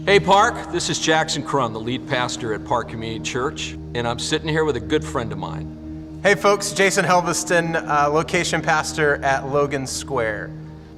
Hey Park, this is Jackson Crum, the lead pastor at Park Community Church, and I'm sitting here with a good friend of mine. Hey folks, Jason Helveston, location pastor at Logan Square.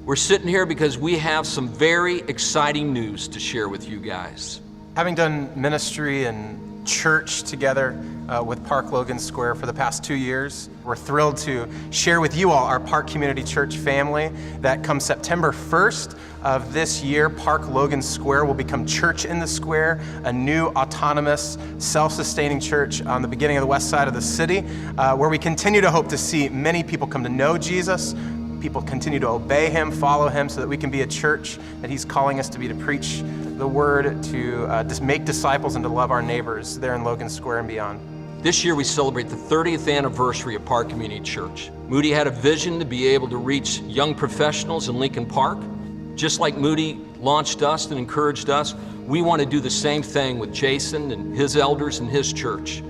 We're sitting here because we have some very exciting news to share with you guys. Having done ministry and church together with Park Logan Square for the past 2 years, we're thrilled to share with you all, our Park Community Church family, that come September 1st of this year, Park Logan Square will become Church in the Square, a new autonomous, self-sustaining church on the beginning of the west side of the city, where we continue to hope to see many people come to know Jesus, people continue to obey him, follow him, so that we can be a church that he's calling us to be, to preach the word, to just make disciples and to love our neighbors there in Logan Square and beyond. This year we celebrate the 30th anniversary of Park Community Church. Moody had a vision to be able to reach young professionals in Lincoln Park. Just like Moody launched us and encouraged us, we want to do the same thing with Jason and his elders and his church.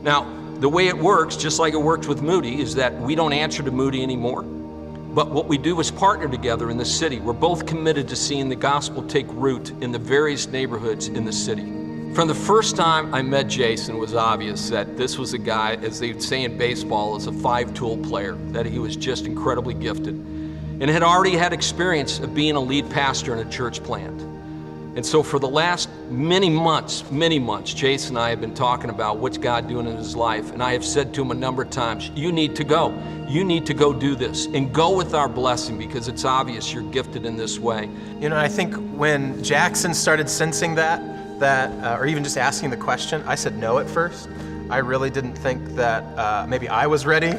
Now, the way it works, just like it worked with Moody, is that we don't answer to Moody anymore. But what we do is partner together in the city. We're both committed to seeing the gospel take root in the various neighborhoods in the city. From the first time I met Jason, it was obvious that this was a guy, as they would say in baseball, as a five-tool player, that he was just incredibly gifted, and had already had experience of being a lead pastor in a church plant. And so for the last many months, Jason and I have been talking about what's God doing in his life. And I have said to him a number of times, you need to go. You need to go do this and go with our blessing, because it's obvious you're gifted in this way. You know, I think when Jackson started sensing that or even just asking the question, I said no at first. I really didn't think that maybe I was ready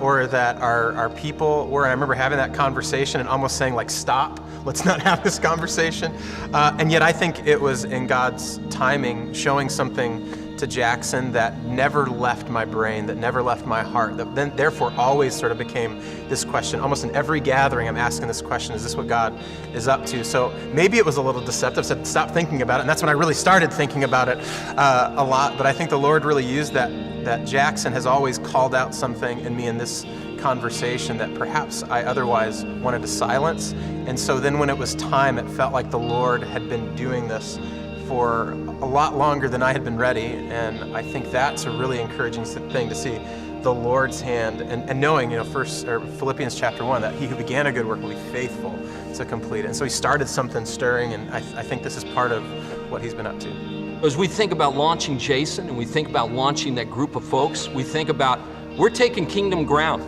or that our people were. And I remember having that conversation and almost saying, like, stop, let's not have this conversation. And yet I think it was in God's timing showing something to Jackson that never left my brain, that never left my heart, that then therefore always sort of became this question. Almost in every gathering I'm asking this question, is this what God is up to? So maybe it was a little deceptive. I said, stop thinking about it. And that's when I really started thinking about it a lot. But I think the Lord really used that Jackson has always called out something in me in this conversation that perhaps I otherwise wanted to silence. And so then when it was time, it felt like the Lord had been doing this for a lot longer than I had been ready. And I think that's a really encouraging thing to see the Lord's hand and knowing, you know, Philippians chapter 1, that he who began a good work will be faithful to complete it. And so he started something stirring, and I think this is part of what he's been up to. As we think about launching Jason and we think about launching that group of folks, we think about, we're taking kingdom ground.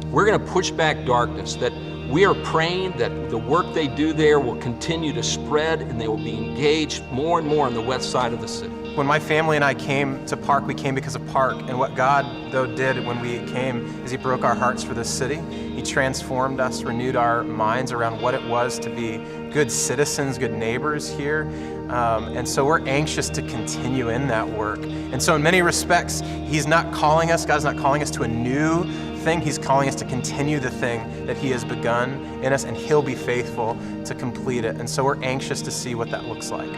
We're going to push back darkness, that we are praying that the work they do there will continue to spread and they will be engaged more and more on the west side of the city. When my family and I came to Park, we came because of Park. And what God, though, did when we came is he broke our hearts for this city. He transformed us, renewed our minds around what it was to be good citizens, good neighbors here. And so we're anxious to continue in that work. And so in many respects, God's not calling us to a new thing. He's calling us to continue the thing that he has begun in us, and he'll be faithful to complete it. And so we're anxious to see what that looks like.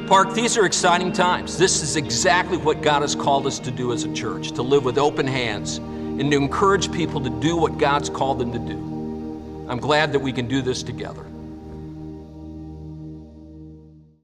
Park, these are exciting times. This is exactly what God has called us to do as a church, to live with open hands and to encourage people to do what God's called them to do. I'm glad that we can do this together.